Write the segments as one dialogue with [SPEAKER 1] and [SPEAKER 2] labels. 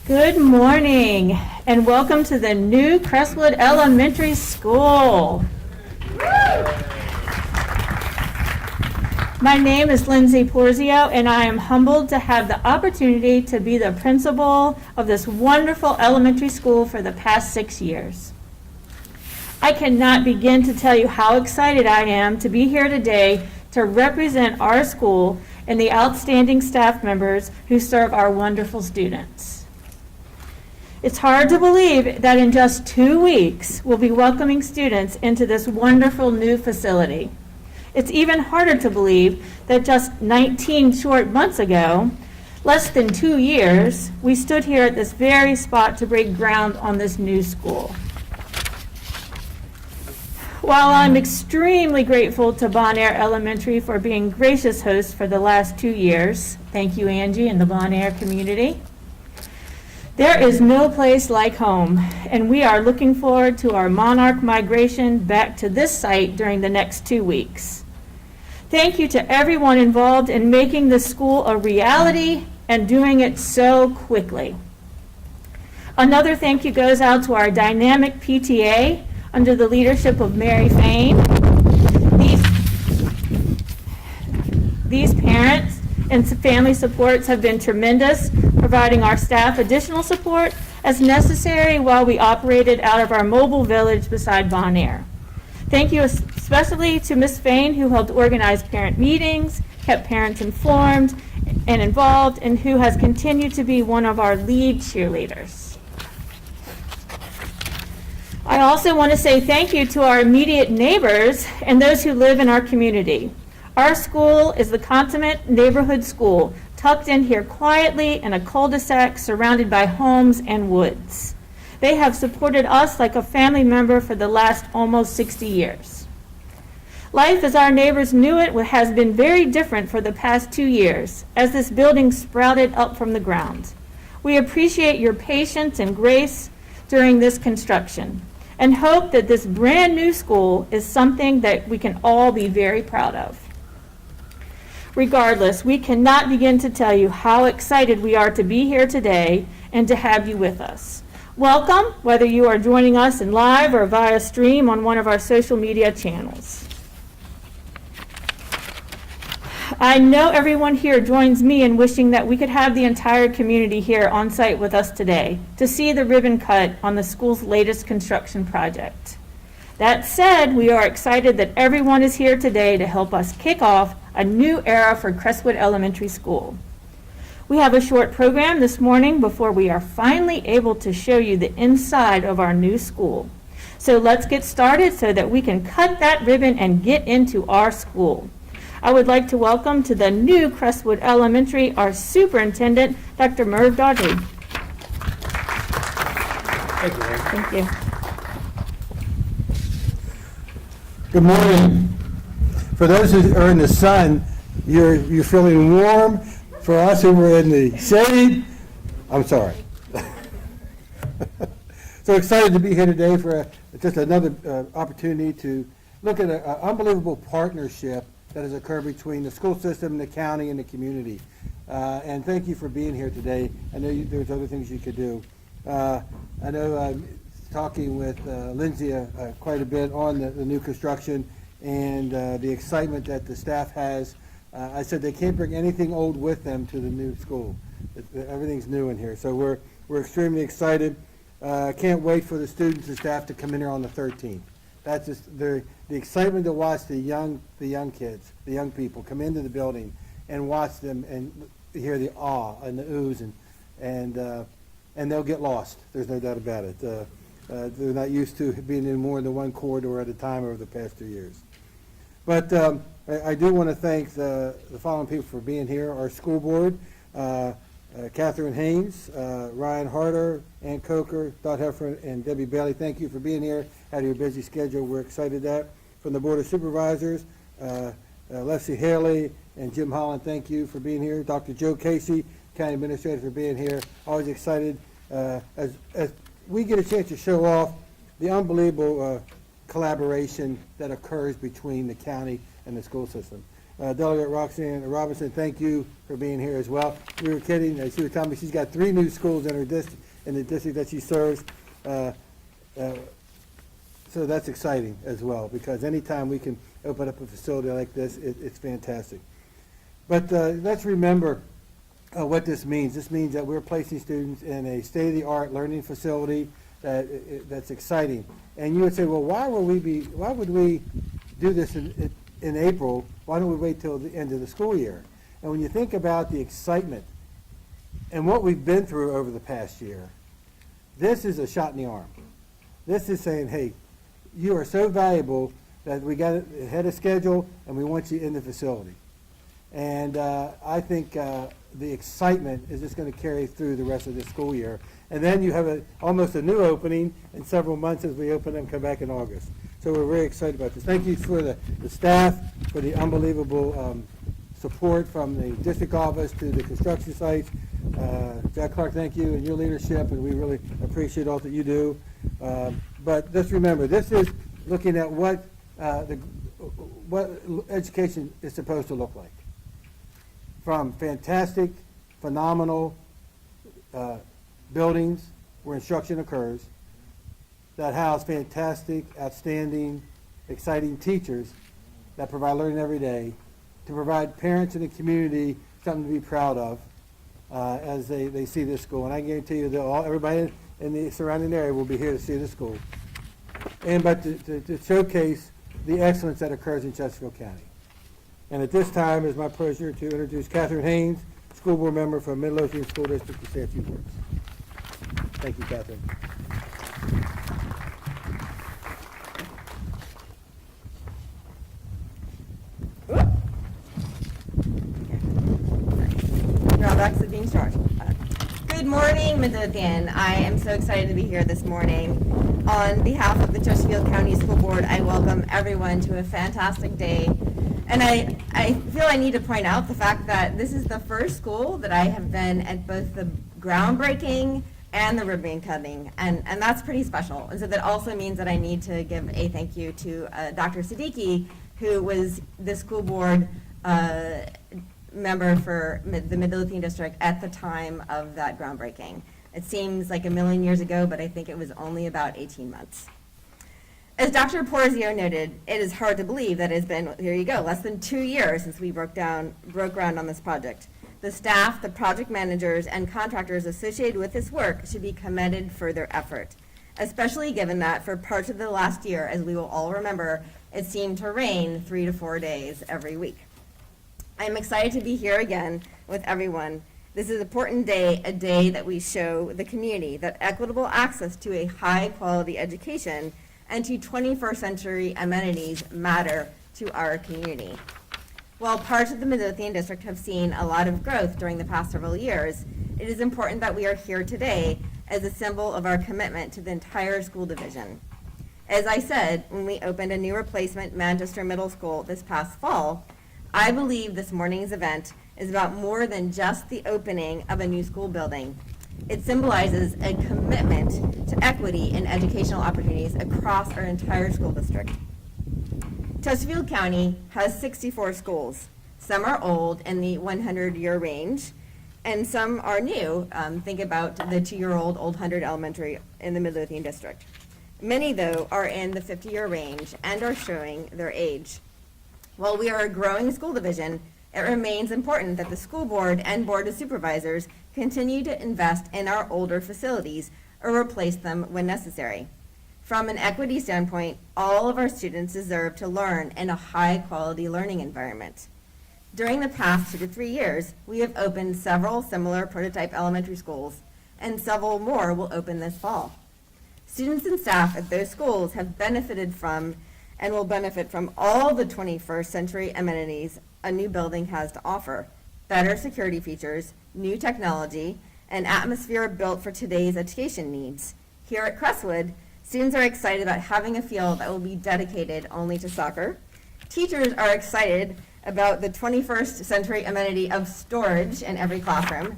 [SPEAKER 1] Good morning and welcome to the new Crestwood Elementary School. My name is Lindsay Porzio and I am humbled to have the opportunity to be the principal of this wonderful elementary school for the past 6 years. I cannot begin to tell you how excited I am to be here today to represent our school and the outstanding staff members who serve our wonderful students. It's hard to believe that in just 2 weeks, we'll be welcoming students into this wonderful new facility. It's even harder to believe that just 19 short months ago, less than 2 years, we stood here at this very spot to break ground on this new school. While I'm extremely grateful to Bon Air Elementary for being gracious hosts for the last 2 years, thank you, Angie, and the Bon Air community, there is no place like home, and we are looking forward to our monarch migration back to this site during the next 2 weeks. Thank you to everyone involved in making this school a reality and doing it so quickly. Another thank you goes out to our dynamic PTA under the leadership of Mary Fain. These parents and family supports have been tremendous, providing our staff additional support as necessary while we operated out of our mobile village beside Bon Air. Thank you especially to Ms. Fain, who helped organize parent meetings, kept parents informed and involved, and who has continued to be one of our lead cheerleaders. I also want to say thank you to our immediate neighbors and those who live in our community. Our school is the consummate neighborhood school, tucked in here quietly in a cul-de-sac surrounded by homes and woods. They have supported us like a family member for the last almost 60 years. Life as our neighbors knew it has been very different for the past 2 years as this building sprouted up from the ground. We appreciate your patience and grace during this construction and hope that this brand new school is something that we can all be very proud of. Regardless, we cannot begin to tell you how excited we are to be here today and to have you with us. Welcome, whether you are joining us in live or via stream on one of our social media channels. I know everyone here joins me in wishing that we could have the entire community here on site with us today to see the ribbon cut on the school's latest construction project. That said, we are excited that everyone is here today to help us kick off a new era for Crestwood Elementary School. We have a short program this morning before we are finally able to show you the inside of our new school. So let's get started so that we can cut that ribbon and get into our school. I would like to welcome to the new Crestwood Elementary our superintendent, Dr. Merv Daugherty.
[SPEAKER 2] Thank you, Ray.
[SPEAKER 1] Thank you.
[SPEAKER 2] Good morning. For those who are in the sun, you're feeling warm. For us who were in the shade, I'm sorry. So excited to be here today for just another opportunity to look at an unbelievable partnership that has occurred between the school system, the county, and the community. And thank you for being here today. I know there's other things you could do. I know talking with Lindsay quite a bit on the new construction and the excitement that the staff has. I said they can't bring anything old with them to the new school. Everything's new in here. So we're extremely excited. Can't wait for the students and staff to come in here on the 13th. That's just the excitement to watch the young kids, the young people come into the building and watch them and hear the awe and the oohs and they'll get lost. There's no doubt about it. They're not used to being in more than one corridor at a time over the past 2 years. But I do want to thank the following people for being here. Our school board, Kathyrn Haines, Ryan Harder, Ann Coker, Dot Heffernan, and Debbie Bailey. Thank you for being here out of your busy schedule. We're excited that. From the Board of Supervisors, Leslie Haley and Jim Holland, thank you for being here. Dr. Joe Casey, County Administrator, for being here. Always excited as we get a chance to show off the unbelievable collaboration that occurs between the county and the school system. Delegate Roxanne Robinson, thank you for being here as well. We were kidding. She was telling me she's got 3 new schools in her district, in the district that she serves. So that's exciting as well, because anytime we can open up a facility like this, it's fantastic. But let's remember what this means. This means that we're placing students in a state-of-the-art learning facility that's exciting. And you would say, well, why would we do this in April? Why don't we wait till the end of the school year? And when you think about the excitement and what we've been through over the past year, this is a shot in the arm. This is saying, hey, you are so valuable that we got it ahead of schedule and we want you in the facility. And I think the excitement is just going to carry through the rest of the school year. And then you have almost a new opening in several months as we open and come back in August. So we're very excited about this. Thank you for the staff, for the unbelievable support from the district office to the construction sites. Jack Clark, thank you and your leadership, and we really appreciate all that you do. But just remember, this is looking at what education is supposed to look like. From fantastic, phenomenal buildings where instruction occurs that house fantastic, outstanding, exciting teachers that provide learning every day, to provide parents in the community something to be proud of as they see this school. And I guarantee you that everybody in the surrounding area will be here to see the school. But to showcase the excellence that occurs in Chesterfield County. And at this time, it's my pleasure to introduce Kathyrn Haines, school board member from MIDLOTHIAN School District, to say a few words. Thank you, Kathyrn.
[SPEAKER 3] Drawbacks of being short. Good morning, Midlothian. I am so excited to be here this morning. On behalf of the Chesterfield County School Board, I welcome everyone to a fantastic day. And I feel I need to point out the fact that this is the first school that I have been at both the groundbreaking and the ribbon cutting, and that's pretty special. And so that also means that I need to give a thank you to Dr. Siddiqui, who was the school board member for the Midlothian District at the time of that groundbreaking. It seems like a million years ago, but I think it was only about 18 months. As Dr. Porzio noted, it is hard to believe that it has been, here you go, less than 2 years since we broke ground on this project. The staff, the project managers, and contractors associated with this work should be commended for their effort, especially given that for parts of the last year, as we will all remember, it seemed to rain 3 to 4 days every week. I am excited to be here again with everyone. This is an important day, a day that we show the community that equitable access to a high-quality education and to 21st century amenities matter to our community. While parts of the Midlothian District have seen a lot of growth during the past several years, it is important that we are here today as a symbol of our commitment to the entire school division. As I said, when we opened a new replacement Manchester Middle School this past fall, I believe this morning's event is about more than just the opening of a new school building. It symbolizes a commitment to equity and educational opportunities across our entire school district. Chesterfield County has 64 schools. Some are old in the 100-year range, and some are new. Think about the 2-year-old Old 100 Elementary in the Midlothian District. Many, though, are in the 50-year range and are showing their age. While we are a growing school division, it remains important that the school board and board of supervisors continue to invest in our older facilities or replace them when necessary. From an equity standpoint, all of our students deserve to learn in a high-quality learning environment. During the past 2 to 3 years, we have opened several similar prototype elementary schools, and several more will open this fall. Students and staff at those schools have benefited from and will benefit from all the 21st century amenities a new building has to offer: better security features, new technology, an atmosphere built for today's education needs. Here at Crestwood, students are excited about having a field that will be dedicated only to soccer. Teachers are excited about the 21st century amenity of storage in every classroom.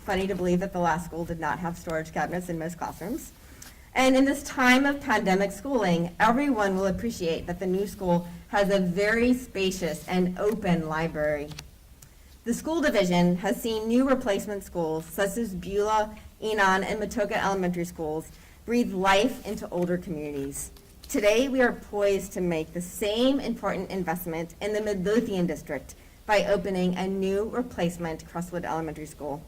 [SPEAKER 3] Funny to believe that the last school did not have storage cabinets in most classrooms. And in this time of pandemic schooling, everyone will appreciate that the new school has a very spacious and open library. The school division has seen new replacement schools such as Beulah, Enon, and Matoka elementary schools breathe life into older communities. Today, we are poised to make the same important investment in the Midlothian district by opening a new replacement Crestwood Elementary School.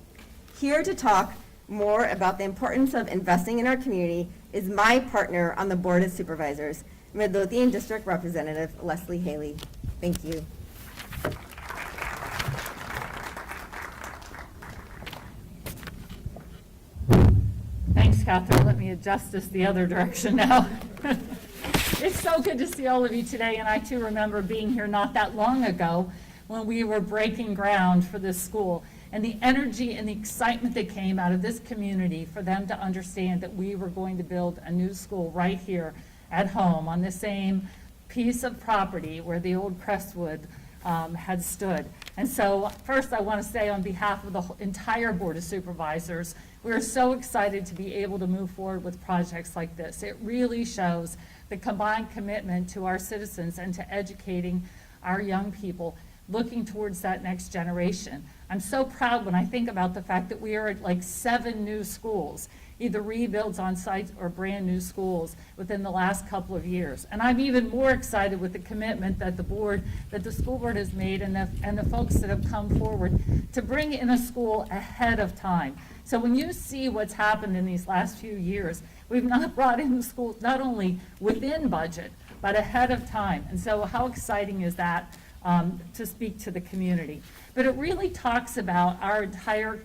[SPEAKER 3] Here to talk more about the importance of investing in our community is my partner on the Board of Supervisors, Midlothian District Representative Leslie Haley. Thank you.
[SPEAKER 4] Thanks, Kathyrn. Let me adjust this the other direction now. It's so good to see all of you today, and I too remember being here not that long ago when we were breaking ground for this school, and the energy and the excitement that came out of this community for them to understand that we were going to build a new school right here at home on the same piece of property where the old Crestwood had stood. And so first I want to say on behalf of the entire Board of Supervisors, we're so excited to be able to move forward with projects like this. It really shows the combined commitment to our citizens and to educating our young people looking towards that next generation. I'm so proud when I think about the fact that we are at like 7 new schools, either rebuilds on site or brand new schools within the last couple of years. And I'm even more excited with the commitment that the school board has made and the folks that have come forward to bring in a school ahead of time. So when you see what's happened in these last few years, we've not brought in the school not only within budget, but ahead of time. And so how exciting is that to speak to the community? But it really talks about our entire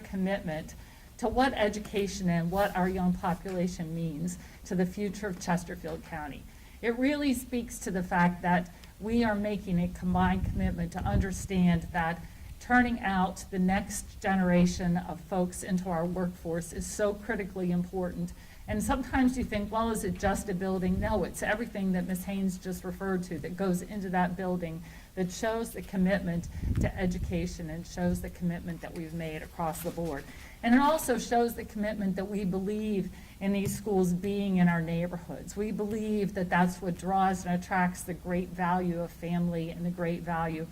[SPEAKER 4] commitment to what education and what our young population means to the future of Chesterfield County. It really speaks to the fact that we are making a combined commitment to understand that turning out the next generation of folks into our workforce is so critically important. And sometimes you think, well, is it just a building? No, it's everything that Ms. Haines just referred to that goes into that building that shows the commitment to education and shows the commitment that we've made across the board. And it also shows the commitment that we believe in these schools being in our neighborhoods. We believe that that's what draws and attracts the great value of family and the great value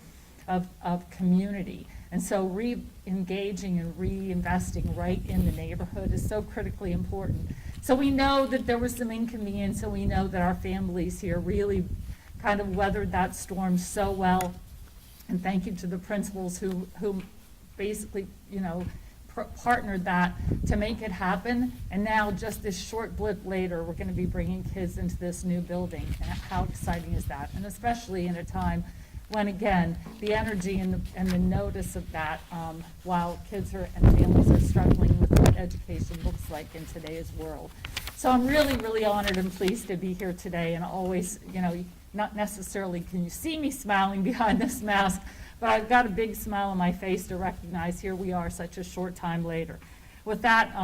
[SPEAKER 4] of community. And so re-engaging and reinvesting right in the neighborhood is so critically important. So we know that there was some inconvenience, and we know that our families here really kind of weathered that storm so well. And thank you to the principals who basically, partnered that to make it happen. And now, just this short blip later, we're going to be bringing kids into this new building. And how exciting is that? And especially in a time when, again, the energy and the notice of that, while kids and families are struggling with what education looks like in today's world. So I'm really, really honored and pleased to be here today, and always, not necessarily can you see me smiling behind this mask, but I've got a big smile on my face to recognize here we are such a short time later. With that,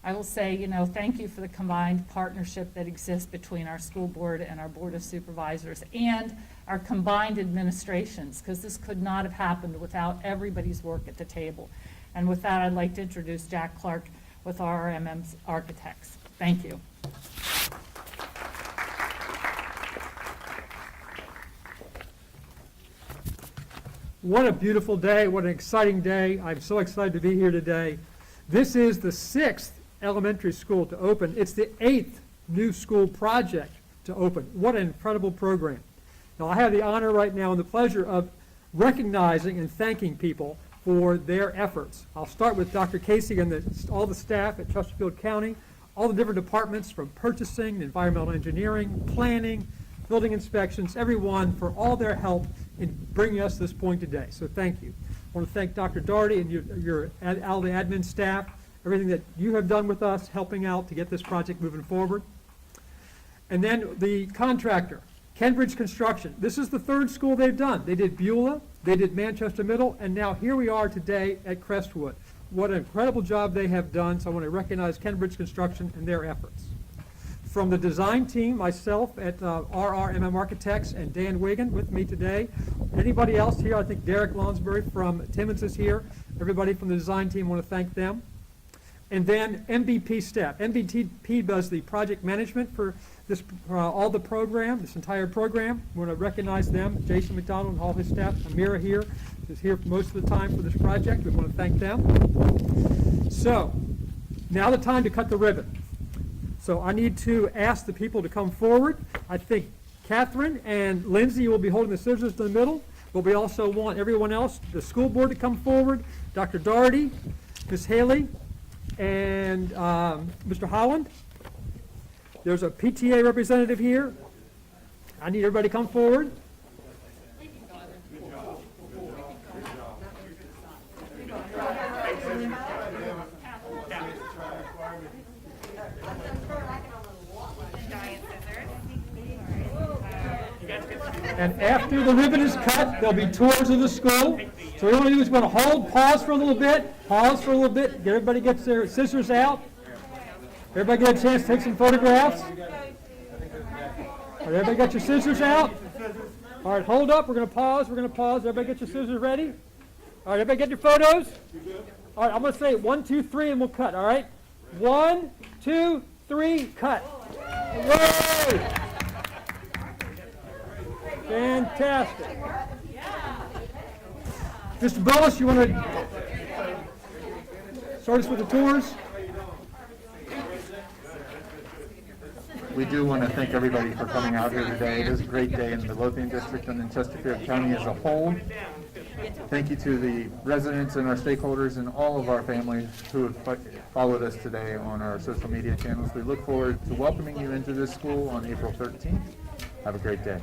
[SPEAKER 4] I will say, thank you for the combined partnership that exists between our school board and our Board of Supervisors and our combined administrations, because this could not have happened without everybody's work at the table. And with that, I'd like to introduce Jack Clark with RRMM's Architects. Thank you.
[SPEAKER 5] What a beautiful day, what an exciting day. I'm so excited to be here today. This is the 6th elementary school to open. It's the 8th new school project to open. What an incredible program. Now, I have the honor right now and the pleasure of recognizing and thanking people for their efforts. I'll start with Dr. Casey and all the staff at Chesterfield County, all the different departments from purchasing, environmental engineering, planning, building inspections, everyone for all their help in bringing us to this point today. So thank you. I want to thank Dr. Daugherty and your all the admin staff, everything that you have done with us, helping out to get this project moving forward. And then the contractor, Kenbridge Construction. This is the 3rd school they've done. They did Beulah, they did Manchester Middle, and now here we are today at Crestwood. What an incredible job they have done, so I want to recognize Kenbridge Construction and their efforts. From the design team, myself at RRMM Architects and Dan Wigan with me today. Anybody else here? I think Derek Lonsbury from Timmons is here. Everybody from the design team, I want to thank them. And then MVP staff. MVP does the project management for this, all the program, this entire program. We want to recognize them, Jason McDonald and all his staff. Amira here is here most of the time for this project. We want to thank them. So, now the time to cut the ribbon. So I need to ask the people to come forward. I think Kathyrn and Lindsay will be holding the scissors in the middle, but we also want everyone else, the school board, to come forward. Dr. Daugherty, Ms. Haley, and Mr. Holland. There's a PTA representative here. I need everybody to come forward. And after the ribbon is cut, there'll be tours of the school. So what we want to do is we're going to hold, pause for a little bit, get everybody gets their scissors out. Everybody get a chance to take some photographs. All right, everybody got your scissors out? All right, hold up, we're going to pause. Everybody get your scissors ready? All right, everybody get your photos? All right, I'm going to say 1, 2, 3, and we'll cut, all right? 1, 2, 3, cut. Hooray! Fantastic. Mr. Bullis, you want to start us with the tours?
[SPEAKER 6] We do want to thank everybody for coming out here today. It is a great day in the Midlothian District and in Chesterfield County as a whole. Thank you to the residents and our stakeholders and all of our families who have followed us today on our social media channels. We look forward to welcoming you into this school on April 13th. Have a great day.